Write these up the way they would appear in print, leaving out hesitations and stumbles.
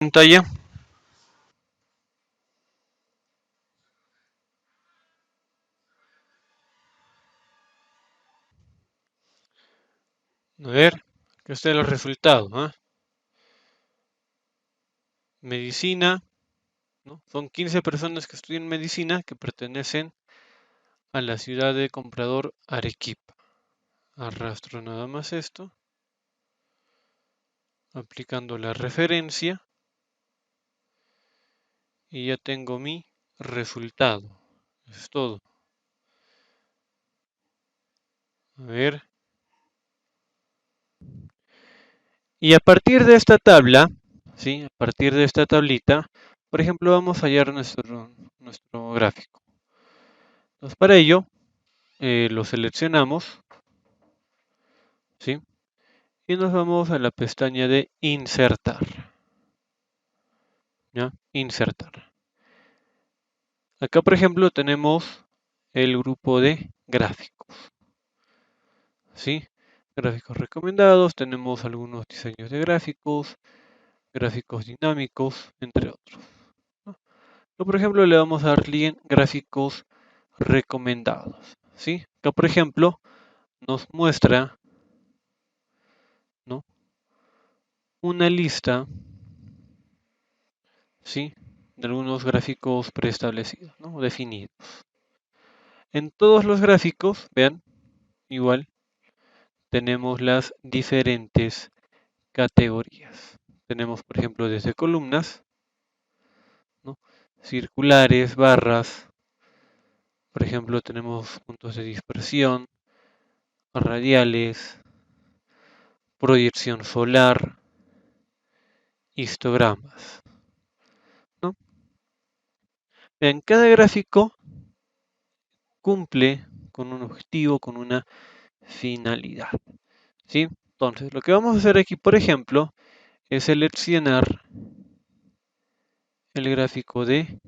Pantalla. A ver, aquí están los resultados. Medicina, ¿no? Son 15 personas que estudian medicina que pertenecen a la ciudad de Comprador Arequipa. Arrastro nada más esto, aplicando la referencia y ya tengo mi resultado. Eso es todo. A ver. Y a partir de esta tabla, ¿sí? A partir de esta tablita, por ejemplo, vamos a hallar nuestro gráfico. Entonces, para ello, lo seleccionamos, ¿sí? Y nos vamos a la pestaña de insertar, ¿ya? Insertar. Acá, por ejemplo, tenemos el grupo de gráficos, ¿sí? Gráficos recomendados, tenemos algunos diseños de gráficos, gráficos dinámicos, entre otros, ¿no? Por ejemplo, le vamos a dar clic en gráficos recomendados, ¿sí? Acá, por ejemplo, nos muestra, ¿no? Una lista, ¿sí? De algunos gráficos preestablecidos, ¿no? Definidos. En todos los gráficos, vean, igual, tenemos las diferentes categorías. Tenemos, por ejemplo, desde columnas, ¿no? Circulares, barras, por ejemplo, tenemos puntos de dispersión, radiales, proyección solar, histogramas, ¿no? Vean, cada gráfico cumple con un objetivo, con una finalidad, ¿sí? Entonces, lo que vamos a hacer aquí, por ejemplo, es seleccionar el gráfico de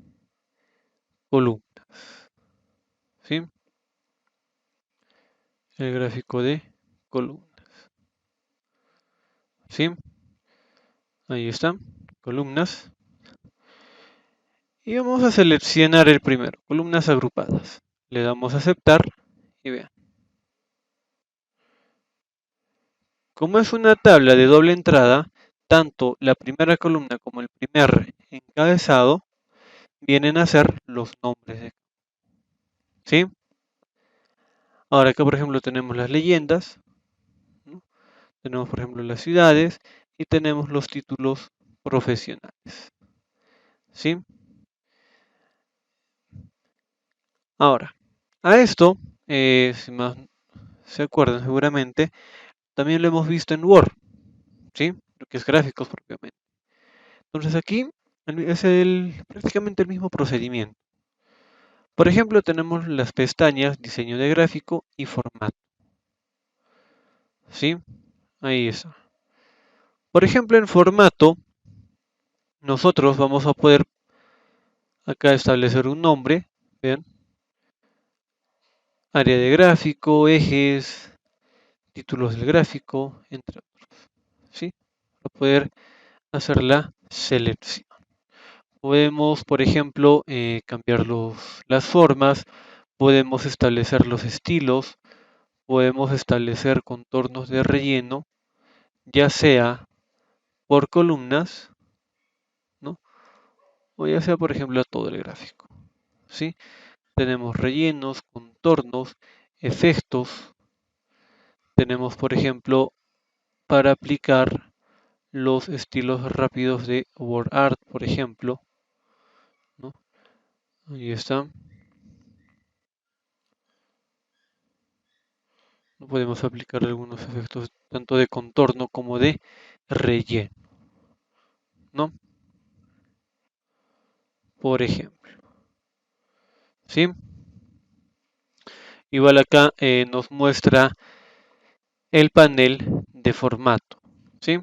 columnas, ¿sí? El gráfico de columnas, ¿sí? Ahí está, columnas. Y vamos a seleccionar el primero, columnas agrupadas. Le damos a aceptar y vean. Como es una tabla de doble entrada, tanto la primera columna como el primer encabezado vienen a ser los nombres de, ¿sí? Ahora acá, por ejemplo, tenemos las leyendas, ¿no? Tenemos, por ejemplo, las ciudades y tenemos los títulos profesionales, ¿sí? Ahora, a esto, si más se acuerdan seguramente, también lo hemos visto en Word, ¿sí? Lo que es gráficos propiamente. Entonces aquí es prácticamente el mismo procedimiento. Por ejemplo, tenemos las pestañas diseño de gráfico y formato, ¿sí? Ahí está. Por ejemplo, en formato, nosotros vamos a poder acá establecer un nombre, vean, área de gráfico, ejes, títulos del gráfico, entre otros, ¿sí? Para poder hacer la selección. Podemos, por ejemplo, cambiar las formas, podemos establecer los estilos, podemos establecer contornos de relleno, ya sea por columnas, ¿no? O ya sea, por ejemplo, a todo el gráfico, ¿sí? Tenemos rellenos, contornos, efectos. Tenemos, por ejemplo, para aplicar los estilos rápidos de WordArt, por ejemplo, ¿no? Ahí está. Podemos aplicar algunos efectos tanto de contorno como de relleno, ¿no? Por ejemplo, ¿sí? Igual acá nos muestra el panel de formato, ¿sí?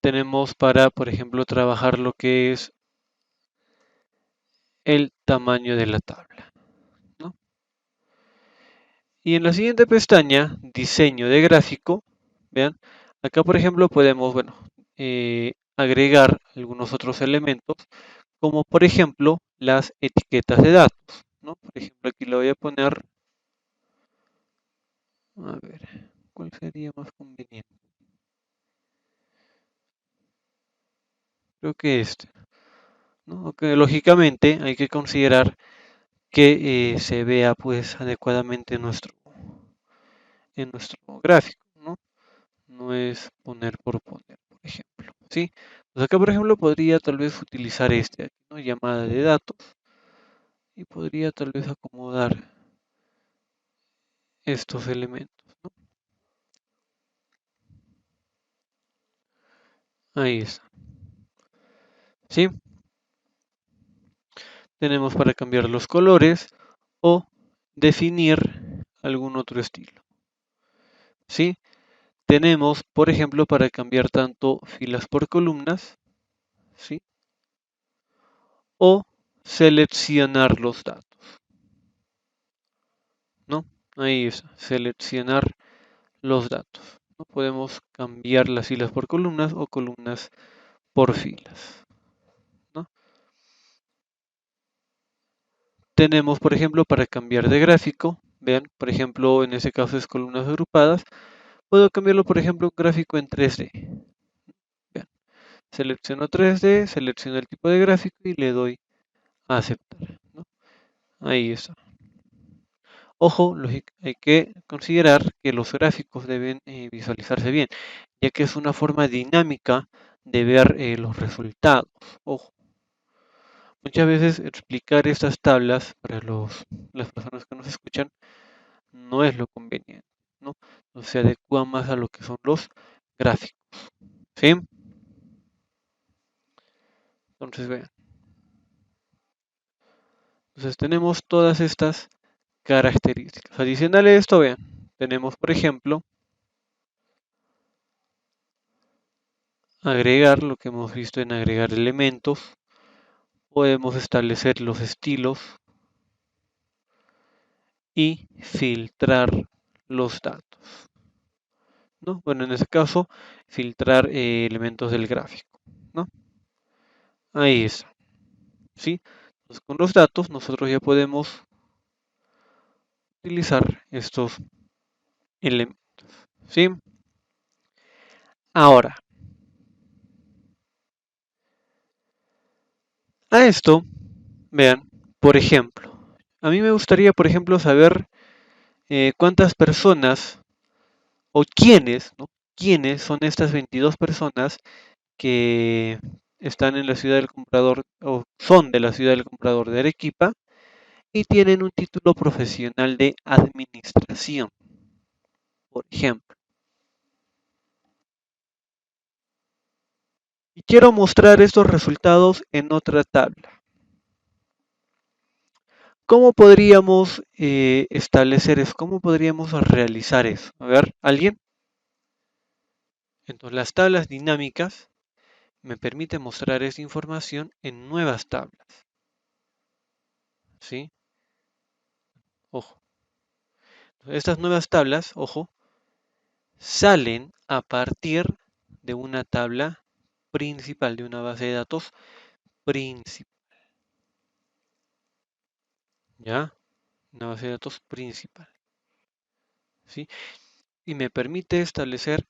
Tenemos para, por ejemplo, trabajar lo que es el tamaño de la tabla, ¿no? Y en la siguiente pestaña, diseño de gráfico, vean, acá por ejemplo podemos, bueno, agregar algunos otros elementos, como por ejemplo las etiquetas de datos, ¿no? Por ejemplo, aquí le voy a poner, a ver, ¿cuál sería más conveniente? Creo que este, ¿no? Aunque lógicamente hay que considerar que se vea pues adecuadamente en nuestro gráfico, ¿no? No es poner por poner, por ejemplo, ¿sí? Pues acá, por ejemplo, podría tal vez utilizar este, aquí, ¿no? Llamada de datos, y podría tal vez acomodar estos elementos, ¿no? Ahí está, ¿sí? Tenemos para cambiar los colores o definir algún otro estilo, ¿sí? Tenemos, por ejemplo, para cambiar tanto filas por columnas, ¿sí? O seleccionar los datos, ¿no? Ahí es, seleccionar los datos, ¿no? Podemos cambiar las filas por columnas o columnas por filas, ¿no? Tenemos, por ejemplo, para cambiar de gráfico, vean, por ejemplo, en este caso es columnas agrupadas, puedo cambiarlo, por ejemplo, un gráfico en 3D. Vean, selecciono 3D, selecciono el tipo de gráfico y le doy a aceptar, ¿no? Ahí está. Ojo, hay que considerar que los gráficos deben visualizarse bien, ya que es una forma dinámica de ver los resultados. Ojo, muchas veces explicar estas tablas para las personas que nos escuchan no es lo conveniente, ¿no? No se adecua más a lo que son los gráficos, ¿sí? Entonces, vean, entonces tenemos todas estas características. Adicional a esto, vean, tenemos, por ejemplo, agregar lo que hemos visto en agregar elementos. Podemos establecer los estilos y filtrar los datos, ¿no? Bueno, en este caso, filtrar elementos del gráfico, ¿no? Ahí está, ¿sí? Entonces, con los datos nosotros ya podemos utilizar estos elementos, ¿sí? Ahora, a esto, vean, por ejemplo, a mí me gustaría, por ejemplo, saber cuántas personas o quiénes, ¿no? ¿Quiénes son estas 22 personas que están en la ciudad del comprador o son de la ciudad del comprador de Arequipa y tienen un título profesional de administración, por ejemplo? Y quiero mostrar estos resultados en otra tabla. ¿Cómo podríamos establecer eso? ¿Cómo podríamos realizar eso? A ver, ¿alguien? Entonces, las tablas dinámicas me permiten mostrar esa información en nuevas tablas, ¿sí? Ojo. Estas nuevas tablas, ojo, salen a partir de una tabla principal, de una base de datos principal, ¿ya? Una base de datos principal, ¿sí? Y me permite establecer,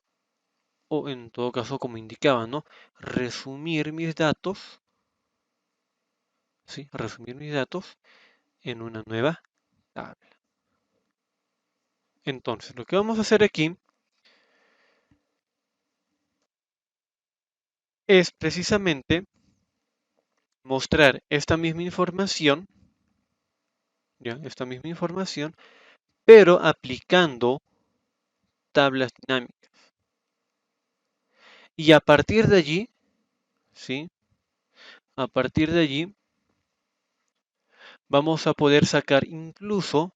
o en todo caso, como indicaba, ¿no? Resumir mis datos, ¿sí? Resumir mis datos en una nueva tabla. Entonces, lo que vamos a hacer aquí es precisamente mostrar esta misma información, ¿ya? Esta misma información, pero aplicando tablas dinámicas. Y a partir de allí, ¿sí? A partir de allí vamos a poder sacar incluso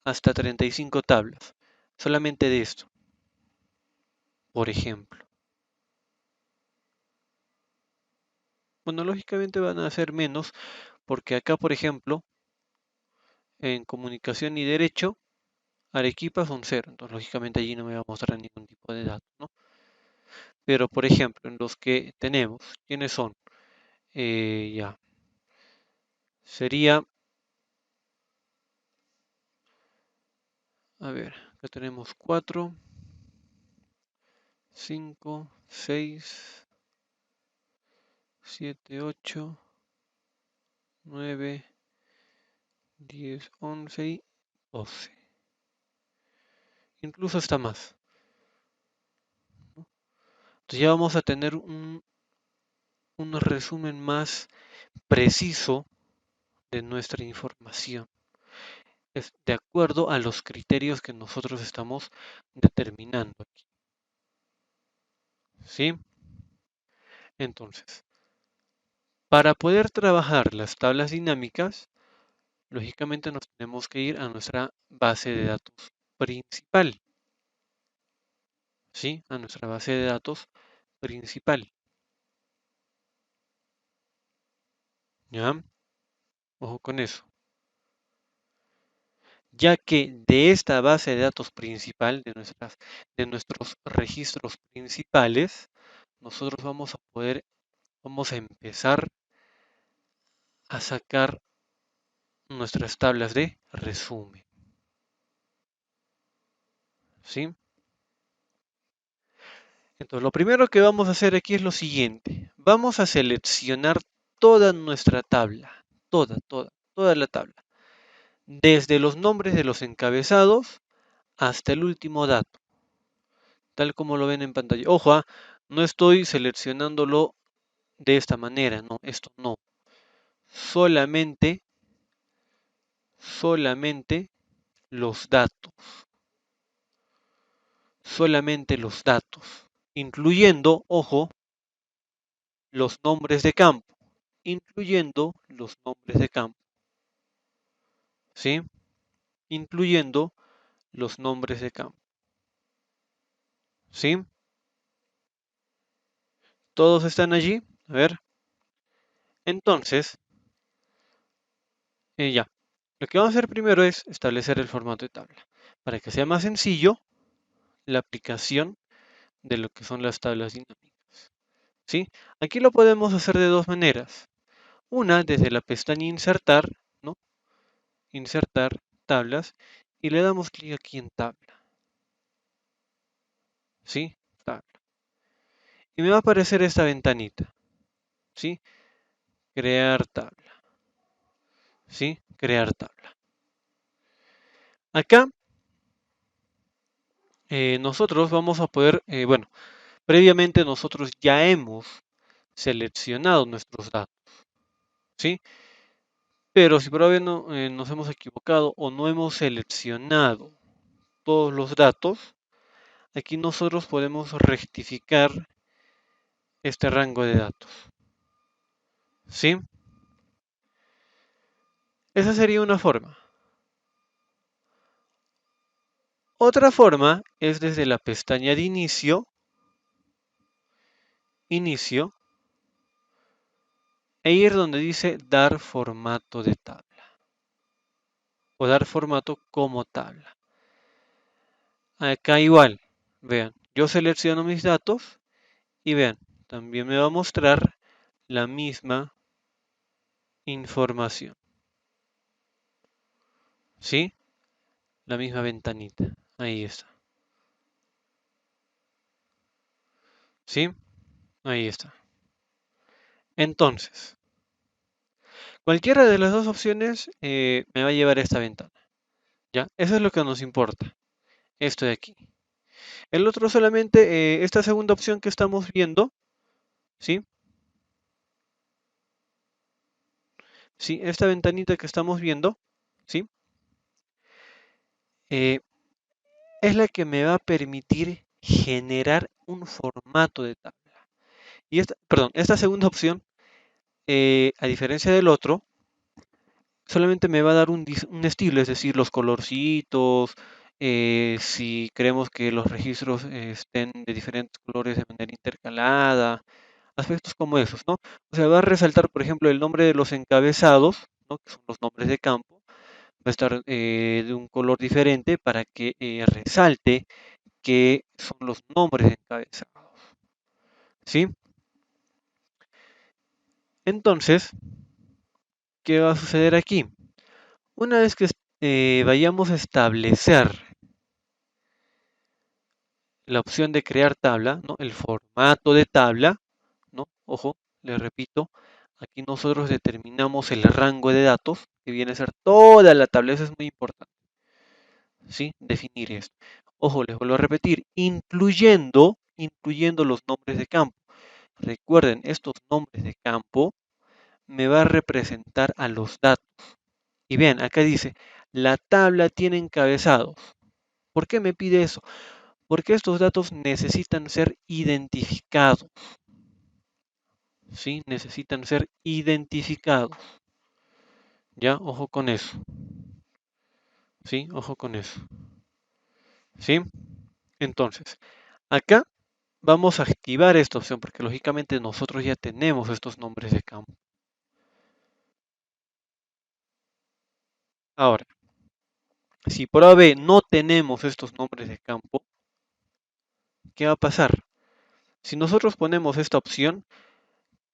hasta 35 tablas. Solamente de esto, por ejemplo. Bueno, lógicamente van a ser menos porque acá, por ejemplo, en comunicación y derecho, Arequipa son cero. Entonces, lógicamente allí no me va a mostrar ningún tipo de datos, ¿no? Pero, por ejemplo, en los que tenemos, ¿quiénes son? Ya, sería, a ver, acá tenemos 4, 5, 6, 7, 8, 9, 10, 11 y 12. Incluso está más, ¿no? Entonces ya vamos a tener un resumen más preciso de nuestra información. Es de acuerdo a los criterios que nosotros estamos determinando aquí. ¿Sí? Entonces, para poder trabajar las tablas dinámicas, lógicamente nos tenemos que ir a nuestra base de datos principal. ¿Sí? A nuestra base de datos principal. ¿Ya? Ojo con eso. Ya que de esta base de datos principal, de nuestros registros principales, nosotros vamos a empezar a sacar nuestras tablas de resumen. ¿Sí? Entonces, lo primero que vamos a hacer aquí es lo siguiente. Vamos a seleccionar toda nuestra tabla. Toda la tabla. Desde los nombres de los encabezados hasta el último dato. Tal como lo ven en pantalla. Ojo, no estoy seleccionándolo de esta manera. No, esto no. Solamente los datos. Solamente los datos. Incluyendo, ojo, los nombres de campo. Incluyendo los nombres de campo. ¿Sí? Incluyendo los nombres de campo. ¿Sí? ¿Todos están allí? A ver. Entonces, ya. Lo que vamos a hacer primero es establecer el formato de tabla. Para que sea más sencillo la aplicación de lo que son las tablas dinámicas. ¿Sí? Aquí lo podemos hacer de dos maneras. Una, desde la pestaña Insertar, ¿no? Insertar tablas. Y le damos clic aquí en tabla. ¿Sí? Tabla. Y me va a aparecer esta ventanita. ¿Sí? Crear tabla. ¿Sí? Crear tabla. Acá nosotros vamos a poder, bueno, previamente nosotros ya hemos seleccionado nuestros datos. ¿Sí? Pero si por ahora nos hemos equivocado o no hemos seleccionado todos los datos, aquí nosotros podemos rectificar este rango de datos. ¿Sí? Esa sería una forma. Otra forma es desde la pestaña de inicio, e ir donde dice dar formato de tabla o dar formato como tabla. Acá igual, vean, yo selecciono mis datos y vean, también me va a mostrar la misma información. ¿Sí? La misma ventanita. Ahí está. ¿Sí? Ahí está. Entonces, cualquiera de las dos opciones me va a llevar a esta ventana. ¿Ya? Eso es lo que nos importa. Esto de aquí. El otro solamente, esta segunda opción que estamos viendo, ¿sí? Sí, esta ventanita que estamos viendo, ¿sí? Eh, es la que me va a permitir generar un formato de tabla. Y esta segunda opción, a diferencia del otro, solamente me va a dar un estilo, es decir, los colorcitos, si queremos que los registros estén de diferentes colores de manera intercalada, aspectos como esos, ¿no? O sea, va a resaltar, por ejemplo, el nombre de los encabezados, ¿no? Que son los nombres de campo, va a estar de un color diferente para que resalte que son los nombres de encabezados. ¿sí? Entonces, ¿qué va a suceder aquí? Una vez que vayamos a establecer la opción de crear tabla, ¿no? El formato de tabla, ¿no? Ojo, les repito, aquí nosotros determinamos el rango de datos, que viene a ser toda la tabla, eso es muy importante, ¿sí? Definir esto. Ojo, les vuelvo a repetir, incluyendo los nombres de campo. Recuerden, estos nombres de campo me va a representar a los datos. Y vean, acá dice, la tabla tiene encabezados. ¿Por qué me pide eso? Porque estos datos necesitan ser identificados. ¿Sí? Necesitan ser identificados. ¿Ya? Ojo con eso. ¿Sí? Ojo con eso. ¿Sí? Entonces, acá vamos a activar esta opción porque lógicamente nosotros ya tenemos estos nombres de campo. Ahora, si por AB no tenemos estos nombres de campo, ¿qué va a pasar? Si nosotros ponemos esta opción,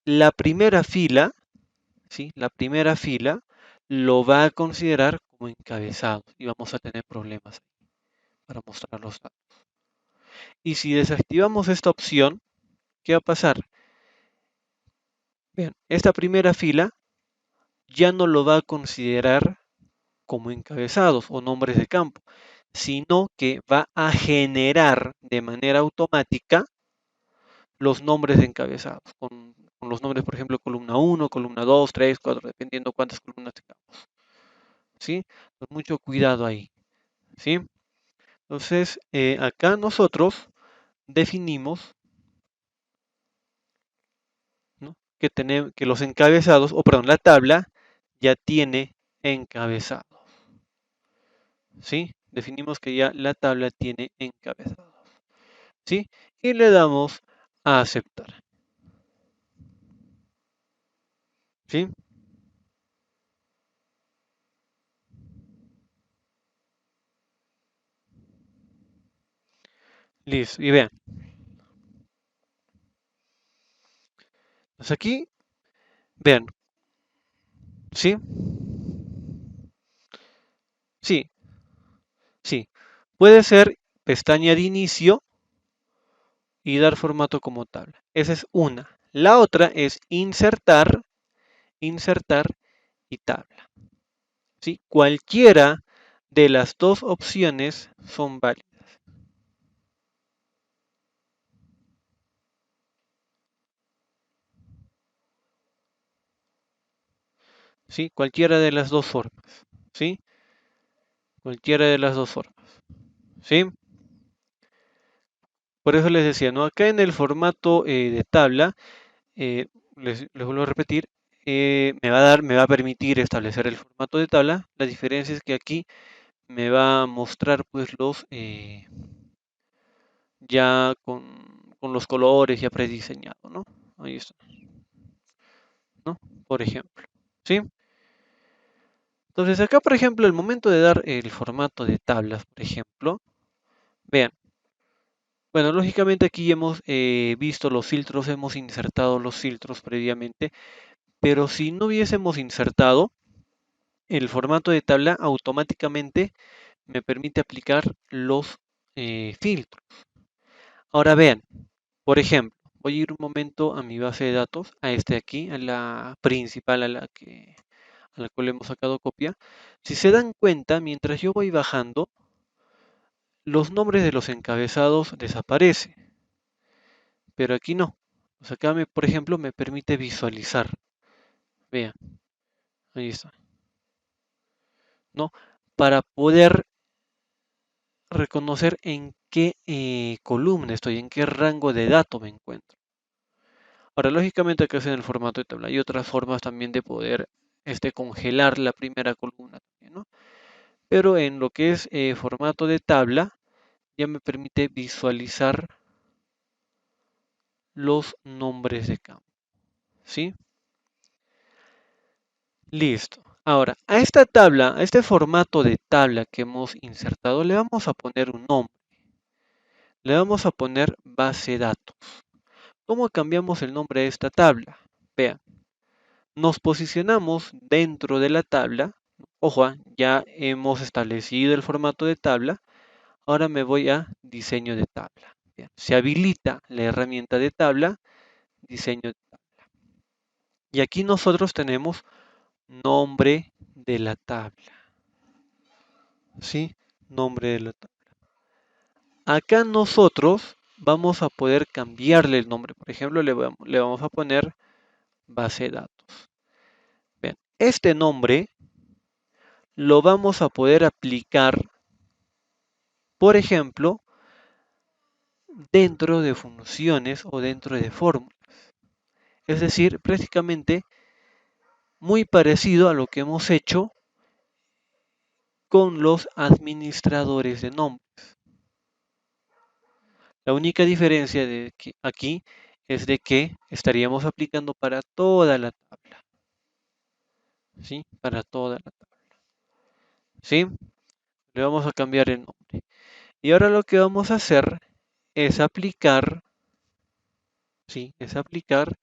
la primera fila, ¿sí? La primera fila lo va a considerar como encabezado y vamos a tener problemas para mostrar los datos. Y si desactivamos esta opción, ¿qué va a pasar? Bien, esta primera fila ya no lo va a considerar como encabezados o nombres de campo, sino que va a generar de manera automática los nombres de encabezados, con los nombres, por ejemplo, columna 1, columna 2, 3, 4, dependiendo cuántas columnas tengamos. ¿Sí? Con mucho cuidado ahí. ¿Sí? Entonces, acá nosotros definimos, ¿no? que los encabezados, o perdón, la tabla ya tiene encabezados. ¿Sí? Definimos que ya la tabla tiene encabezados. ¿Sí? Y le damos a aceptar. ¿Sí? Listo. Y vean. Pues aquí, vean. ¿Sí? Sí, sí. Puede ser pestaña de inicio y dar formato como tabla. Esa es una. La otra es insertar, insertar y tabla. ¿Sí? Cualquiera de las dos opciones son válidas. ¿Sí? Cualquiera de las dos formas. ¿Sí? Cualquiera de las dos formas. ¿Sí? Por eso les decía, ¿no? Acá en el formato de tabla, les vuelvo a repetir, me va a permitir establecer el formato de tabla. La diferencia es que aquí me va a mostrar pues los ya con los colores ya prediseñados, ¿no? Ahí está, ¿no? Por ejemplo, ¿sí? Entonces acá, por ejemplo, el momento de dar el formato de tablas, por ejemplo, vean, bueno, lógicamente aquí hemos visto los filtros, hemos insertado los filtros previamente, pero si no hubiésemos insertado el formato de tabla, automáticamente me permite aplicar los filtros. Ahora vean, por ejemplo, voy a ir un momento a mi base de datos, a este aquí, a la principal a la cual hemos sacado copia. Si se dan cuenta, mientras yo voy bajando, los nombres de los encabezados desaparecen, pero aquí no. O sea, acá, por ejemplo, me permite visualizar. Vean, ahí está, ¿no? Para poder reconocer en qué columna estoy, en qué rango de datos me encuentro. Ahora, lógicamente acá es en el formato de tabla. Hay otras formas también de poder congelar la primera columna también, ¿no? Pero en lo que es formato de tabla, ya me permite visualizar los nombres de campo, ¿sí? Listo. Ahora, a esta tabla, a este formato de tabla que hemos insertado, le vamos a poner un nombre. Le vamos a poner base de datos. ¿Cómo cambiamos el nombre de esta tabla? Vean, nos posicionamos dentro de la tabla. Ojo, ya hemos establecido el formato de tabla. Ahora me voy a diseño de tabla. Bien, se habilita la herramienta de tabla, diseño de tabla. Y aquí nosotros tenemos nombre de la tabla. ¿Sí? Nombre de la tabla. Acá nosotros vamos a poder cambiarle el nombre. Por ejemplo, le vamos a poner base de datos. Bien, este nombre lo vamos a poder aplicar, por ejemplo, dentro de funciones o dentro de fórmulas. Es decir, prácticamente muy parecido a lo que hemos hecho con los administradores de nombres. La única diferencia de que aquí es de que estaríamos aplicando para toda la tabla. ¿Sí? Para toda la tabla. ¿Sí? Le vamos a cambiar el nombre. Y ahora lo que vamos a hacer es aplicar, ¿sí? Es aplicar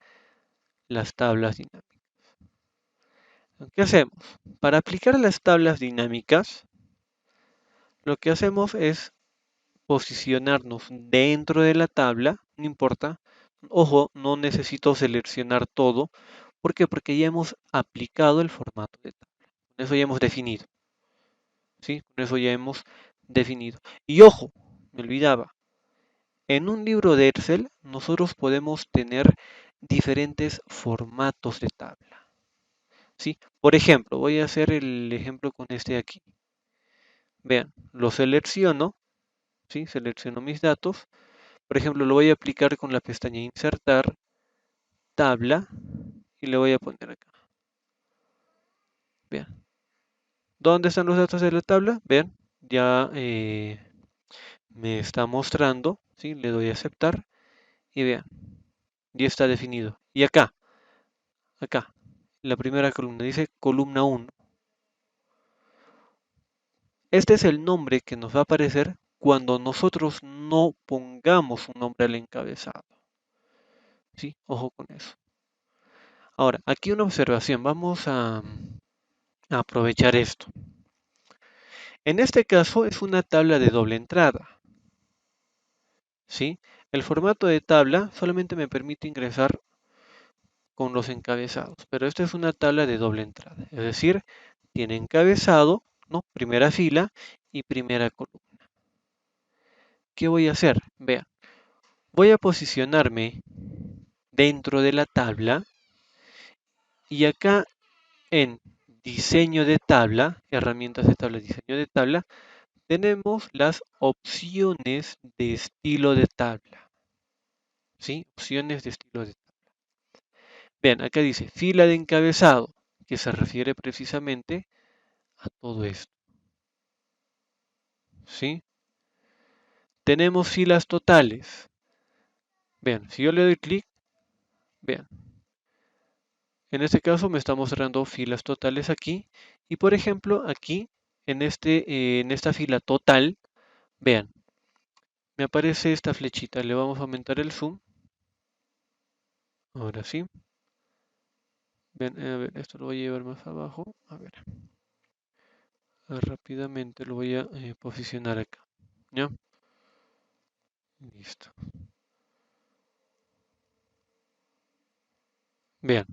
las tablas dinámicas. ¿Qué hacemos? Para aplicar las tablas dinámicas, lo que hacemos es posicionarnos dentro de la tabla, no importa. Ojo, no necesito seleccionar todo. ¿Por qué? Porque ya hemos aplicado el formato de tabla. Con eso ya hemos definido. ¿Sí? Con eso ya hemos definido. Y ojo, me olvidaba. En un libro de Excel, nosotros podemos tener diferentes formatos de tabla. ¿Sí? Por ejemplo, voy a hacer el ejemplo con este de aquí. Vean, lo selecciono, ¿sí? Selecciono mis datos. Por ejemplo, lo voy a aplicar con la pestaña Insertar, Tabla, y le voy a poner acá. Vean. ¿Dónde están los datos de la tabla? Vean, ya me está mostrando, ¿sí? Le doy a aceptar y vean, ya está definido. Y acá, la primera columna dice columna 1. Este es el nombre que nos va a aparecer cuando nosotros no pongamos un nombre al encabezado. ¿Sí? Ojo con eso. Ahora, aquí una observación. Vamos a aprovechar esto. En este caso es una tabla de doble entrada. ¿Sí? El formato de tabla solamente me permite ingresar con los encabezados, pero esta es una tabla de doble entrada. Es decir, tiene encabezado, ¿no? Primera fila y primera columna. ¿Qué voy a hacer? Vean, voy a posicionarme dentro de la tabla y acá en diseño de tabla, herramientas de tabla, diseño de tabla, tenemos las opciones de estilo de tabla. ¿Sí? Opciones de estilo de tabla. Vean, acá dice fila de encabezado, que se refiere precisamente a todo esto. ¿Sí? Tenemos filas totales. Vean, si yo le doy clic, vean. En este caso me está mostrando filas totales aquí. Y por ejemplo, aquí, en esta fila total, vean, me aparece esta flechita. Le vamos a aumentar el zoom. Ahora sí. Vean, a ver, esto lo voy a llevar más abajo. A ver. Rápidamente lo voy a posicionar acá. ¿Ya? Listo. Vean.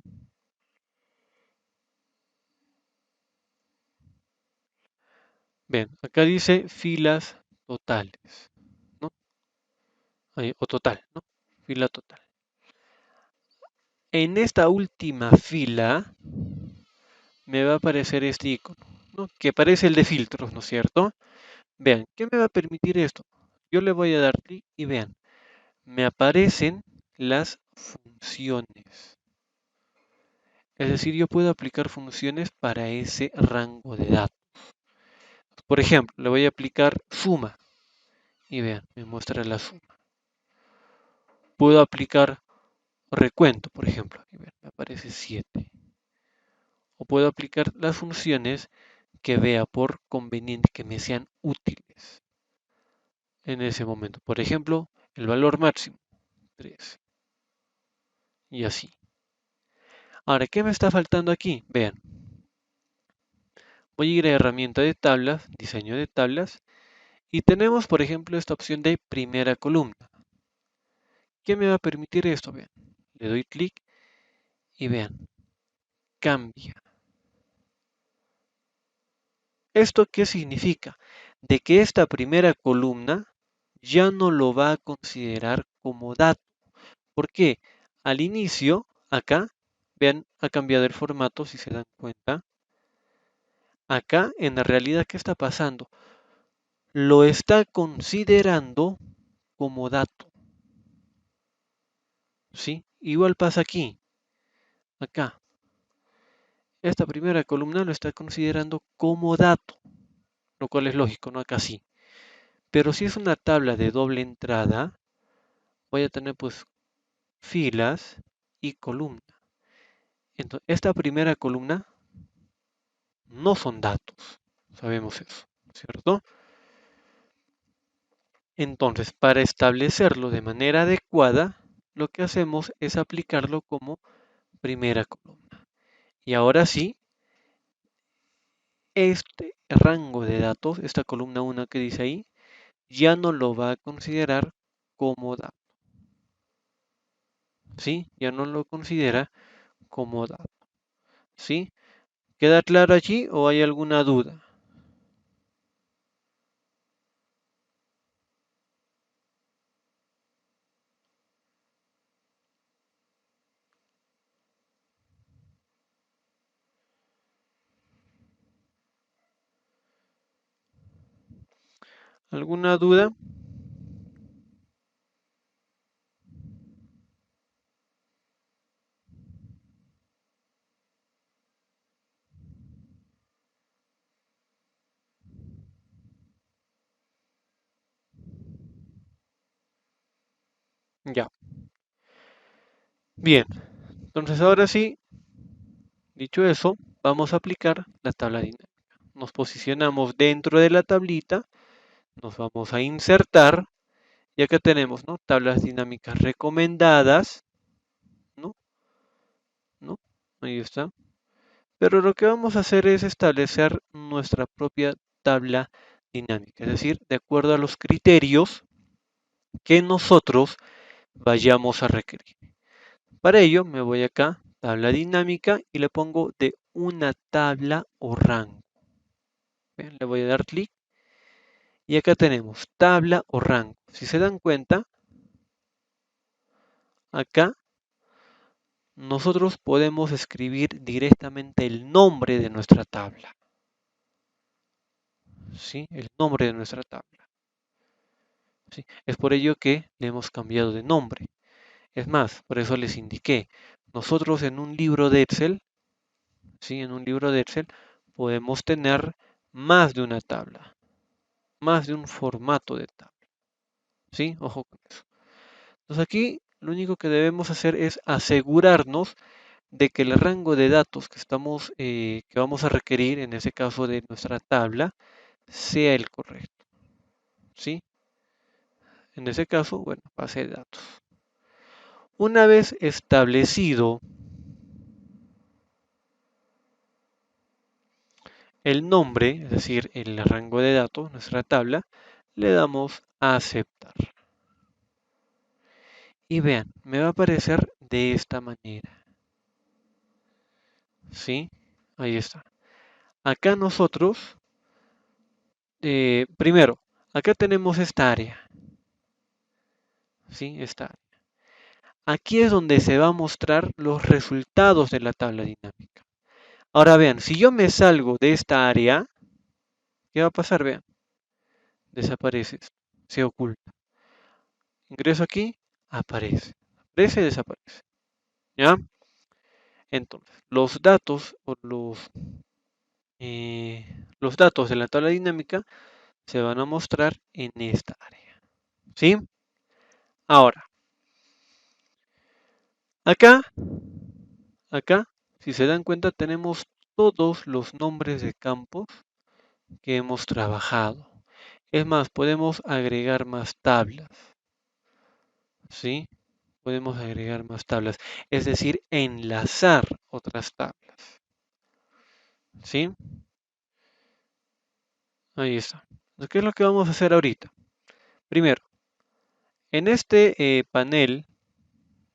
Vean, acá dice filas totales, ¿no? O total, ¿no? Fila total. En esta última fila me va a aparecer este icono, ¿no? Que parece el de filtros, ¿no es cierto? Vean, ¿qué me va a permitir esto? Yo le voy a dar clic y vean, me aparecen las funciones. Es decir, yo puedo aplicar funciones para ese rango de datos. Por ejemplo, le voy a aplicar suma y vean, me muestra la suma. Puedo aplicar recuento, por ejemplo, y vean, me aparece 7. O puedo aplicar las funciones que vea por conveniente que me sean útiles en ese momento. Por ejemplo, el valor máximo, 3. y así. Ahora, ¿qué me está faltando aquí? Vean, voy a ir a herramienta de tablas, diseño de tablas, y tenemos, por ejemplo, esta opción de primera columna. ¿Qué me va a permitir esto? Vean, le doy clic y vean, cambia. ¿Esto qué significa? De que esta primera columna ya no lo va a considerar como dato. ¿Por qué? Al inicio, acá, vean, ha cambiado el formato, si se dan cuenta. Acá, en la realidad, ¿qué está pasando? Lo está considerando como dato, ¿sí? Igual pasa aquí, acá. Esta primera columna lo está considerando como dato, lo cual es lógico, ¿no? Acá sí. Pero si es una tabla de doble entrada, voy a tener pues filas y columna. Entonces, esta primera columna no son datos, sabemos eso, ¿cierto? Entonces, para establecerlo de manera adecuada, lo que hacemos es aplicarlo como primera columna. Y ahora sí, este rango de datos, esta columna 1 que dice ahí, ya no lo va a considerar como dato, ¿sí? Ya no lo considera como dato, ¿sí? ¿Queda claro allí o hay alguna duda? ¿Alguna duda? Ya. Bien. Entonces ahora sí, dicho eso, vamos a aplicar la tabla dinámica. Nos posicionamos dentro de la tablita, nos vamos a insertar y acá tenemos, ¿no? Tablas dinámicas recomendadas, ¿no? ¿No? Ahí está. Pero lo que vamos a hacer es establecer nuestra propia tabla dinámica, es decir, de acuerdo a los criterios que nosotros vayamos a requerir. Para ello me voy acá, tabla dinámica, y le pongo de una tabla o rango. Bien, le voy a dar clic y acá tenemos tabla o rango. Si se dan cuenta, acá nosotros podemos escribir directamente el nombre de nuestra tabla. ¿Sí? El nombre de nuestra tabla. ¿Sí? Es por ello que le hemos cambiado de nombre. Es más, por eso les indiqué, nosotros en un libro de Excel, ¿sí? En un libro de Excel podemos tener más de una tabla, más de un formato de tabla. ¿Sí? Ojo con eso. Entonces aquí lo único que debemos hacer es asegurarnos de que el rango de datos que vamos a requerir, en ese caso de nuestra tabla, sea el correcto. ¿Sí? En ese caso, bueno, base de datos. Una vez establecido el nombre, es decir, el rango de datos, nuestra tabla, le damos a aceptar. Y vean, me va a aparecer de esta manera. ¿Sí? Ahí está. Acá nosotros, primero, acá tenemos esta área. ¿Sí? Esta área. Aquí es donde se va a mostrar los resultados de la tabla dinámica. Ahora vean, si yo me salgo de esta área, ¿qué va a pasar? Vean, desaparece, se oculta. Ingreso aquí, aparece. Aparece y desaparece. ¿Ya? Entonces, los datos de la tabla dinámica se van a mostrar en esta área. ¿Sí? Ahora, acá, acá, si se dan cuenta, tenemos todos los nombres de campos que hemos trabajado. Es más, podemos agregar más tablas. ¿Sí? podemos agregar más tablas, es decir, enlazar otras tablas. ¿Sí? Ahí está. Entonces, ¿qué es lo que vamos a hacer ahorita? Primero, en este panel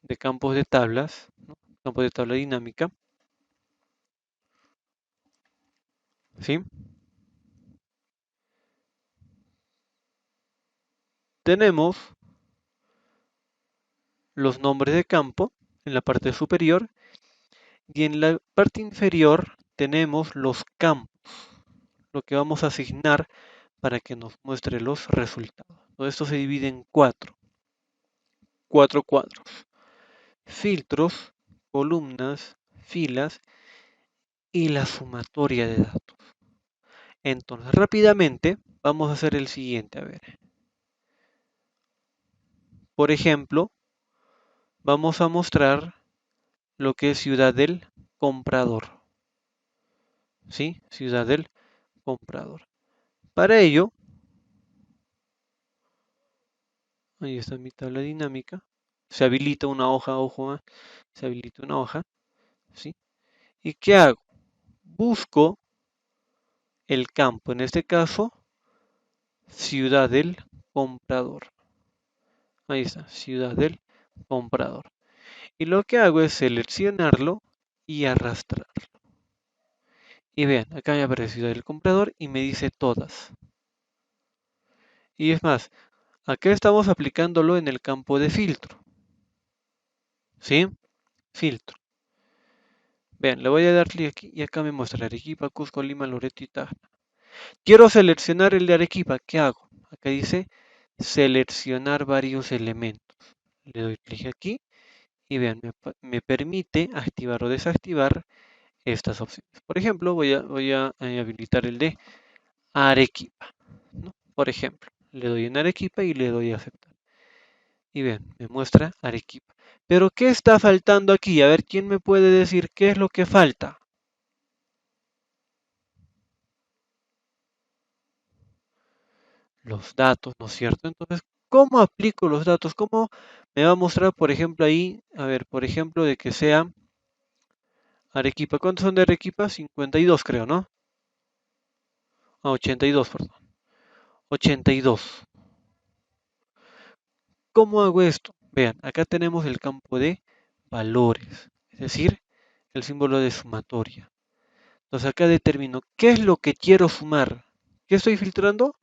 de campos de tablas, ¿no? Campos de tabla dinámica, ¿sí? Tenemos los nombres de campo en la parte superior y en la parte inferior tenemos los campos, lo que vamos a asignar para que nos muestre los resultados. Todo esto se divide en cuatro cuadros: filtros, columnas, filas y la sumatoria de datos. Entonces, rápidamente vamos a hacer el siguiente. A ver, por ejemplo, vamos a mostrar lo que es ciudad del comprador. ¿Sí? Ciudad del comprador. Para ello, ahí está mi tabla dinámica. Se habilita una hoja, ojo, se habilita una hoja, ¿sí? ¿Y qué hago? Busco el campo, en este caso, ciudad del comprador. Ahí está, ciudad del comprador. Y lo que hago es seleccionarlo y arrastrarlo. Y vean, acá me aparece ciudad del comprador y me dice todas. Y es más, acá estamos aplicándolo en el campo de filtro. ¿Sí? Filtro. Vean, le voy a dar clic aquí y acá me muestra Arequipa, Cusco, Lima, Loreto y Tarija. Quiero seleccionar el de Arequipa. ¿Qué hago? Acá dice seleccionar varios elementos. Le doy clic aquí y vean, me permite activar o desactivar estas opciones. Por ejemplo, voy a habilitar el de Arequipa, ¿no? Por ejemplo, le doy en Arequipa y le doy a aceptar. Y vean, me muestra Arequipa. Pero ¿qué está faltando aquí? A ver, ¿quién me puede decir qué es lo que falta? Los datos, ¿no es cierto? Entonces, ¿cómo aplico los datos? ¿Cómo me va a mostrar, por ejemplo, ahí, a ver, por ejemplo, de que sea Arequipa? ¿Cuántos son de Arequipa? 52 creo, ¿no? Ah, 82, perdón. 82. ¿Cómo hago esto? Vean, acá tenemos el campo de valores, es decir, el símbolo de sumatoria. Entonces acá determino qué es lo que quiero sumar. ¿Qué estoy filtrando?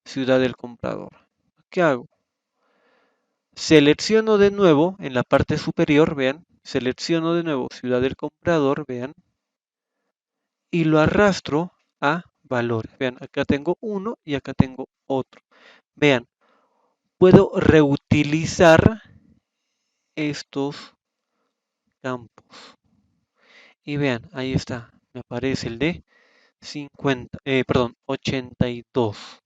Ciudad del comprador. ¿Qué hago? Selecciono de nuevo en la parte superior, vean, selecciono de nuevo ciudad del comprador, vean, y lo arrastro a valores. Vean, acá tengo uno y acá tengo otro. Vean, puedo reutilizar estos campos. Y vean, ahí está, me aparece el de 82.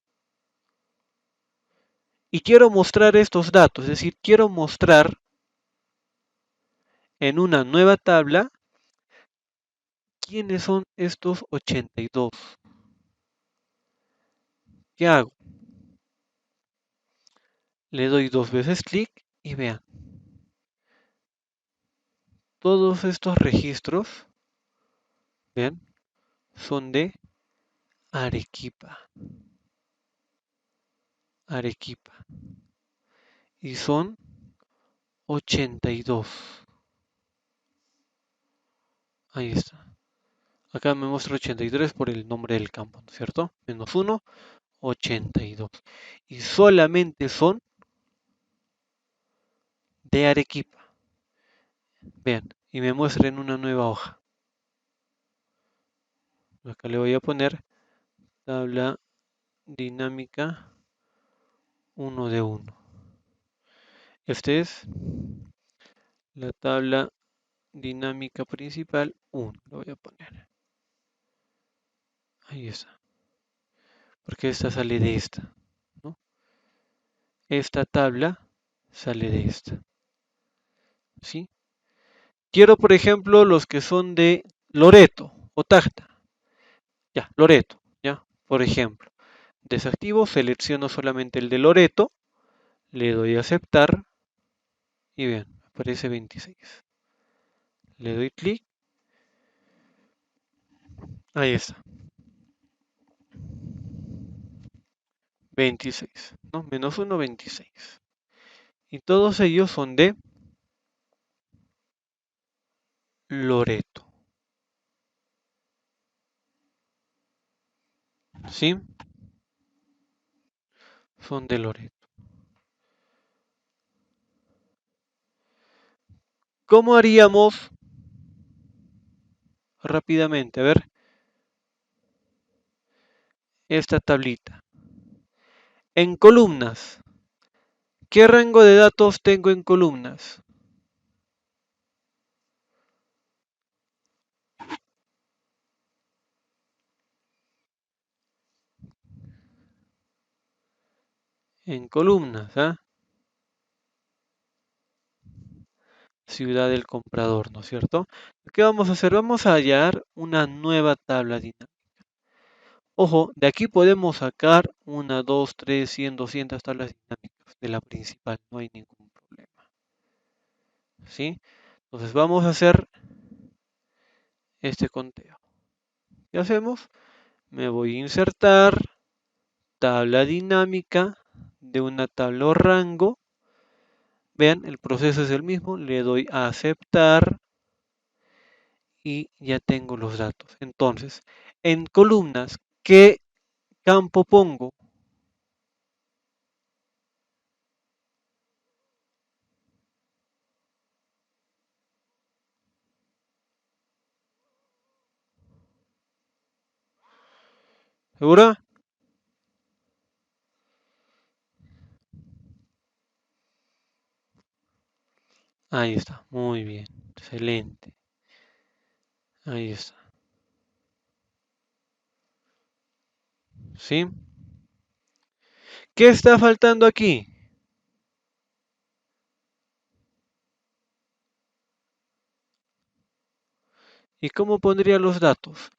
Y quiero mostrar estos datos, es decir, quiero mostrar en una nueva tabla quiénes son estos 82. ¿Qué hago? Le doy dos veces clic y vean, todos estos registros, vean, son de Arequipa. Arequipa. Y son 82. Ahí está. Acá me muestra 83 por el nombre del campo, ¿no es cierto? Menos 1, 82. Y solamente son de Arequipa. Vean, y me muestra en una nueva hoja. Acá le voy a poner tabla dinámica 1 de 1. Este es la tabla dinámica principal 1. Lo voy a poner. Ahí está. Porque esta sale de esta, ¿no? Esta tabla sale de esta. ¿Sí? Quiero, por ejemplo, los que son de Loreto o Tacta. Ya, Loreto, ya, por ejemplo. Desactivo, selecciono solamente el de Loreto, le doy a aceptar y vean, aparece 26. Le doy clic. Ahí está. 26, ¿no? Menos 1, 26. Y todos ellos son de Loreto. ¿Sí? Son de Loreto. ¿Cómo haríamos rápidamente? A ver, esta tablita. En columnas. ¿Qué rango de datos tengo en columnas? En columnas, ¿ah? Ciudad del comprador, ¿no es cierto? ¿Qué vamos a hacer? Vamos a hallar una nueva tabla dinámica. Ojo, de aquí podemos sacar una, 2, 3, 100, 200 tablas dinámicas de la principal, no hay ningún problema. ¿Sí? Entonces vamos a hacer este conteo. ¿Qué hacemos? Me voy a insertar tabla dinámica de una tabla o rango. Vean, el proceso es el mismo. Le doy a aceptar y ya tengo los datos. Entonces, en columnas, ¿qué campo pongo? ¿Segura? Ahí está, muy bien, excelente. Ahí está. ¿Sí? ¿Qué está faltando aquí? ¿Y cómo pondría los datos?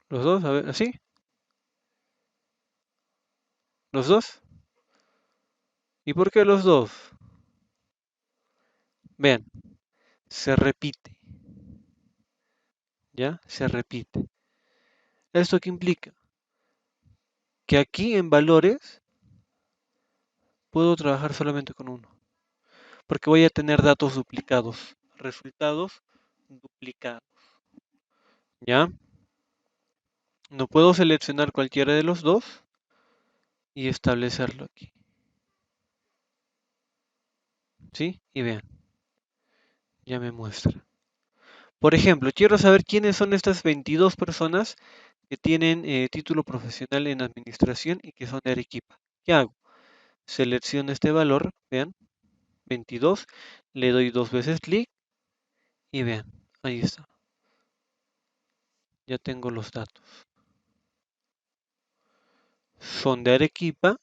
¿Los dos? A ver, ¿así? ¿Los dos? ¿Y por qué los dos? Vean, se repite. ¿Ya? Se repite. ¿Esto qué implica? Que aquí en valores puedo trabajar solamente con uno. Porque voy a tener datos duplicados. Resultados duplicados. ¿Ya? No puedo seleccionar cualquiera de los dos y establecerlo aquí. ¿Sí? Y vean, ya me muestra. Por ejemplo, quiero saber quiénes son estas 22 personas que tienen título profesional en administración y que son de Arequipa. ¿Qué hago? Selecciono este valor, vean, 22, le doy dos veces clic y vean, ahí está. Ya tengo los datos. Son de Arequipa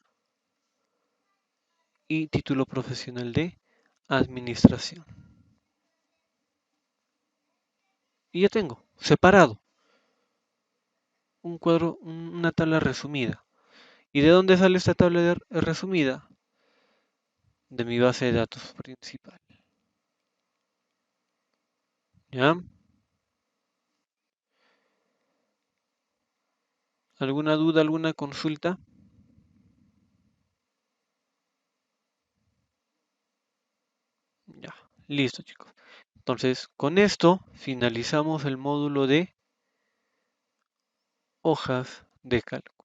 y título profesional de administración. Y ya tengo, separado, un cuadro, una tabla resumida. ¿Y de dónde sale esta tabla resumida? De mi base de datos principal. ¿Ya? ¿Alguna duda, alguna consulta? Ya, listo chicos. Entonces, con esto finalizamos el módulo de hojas de cálculo.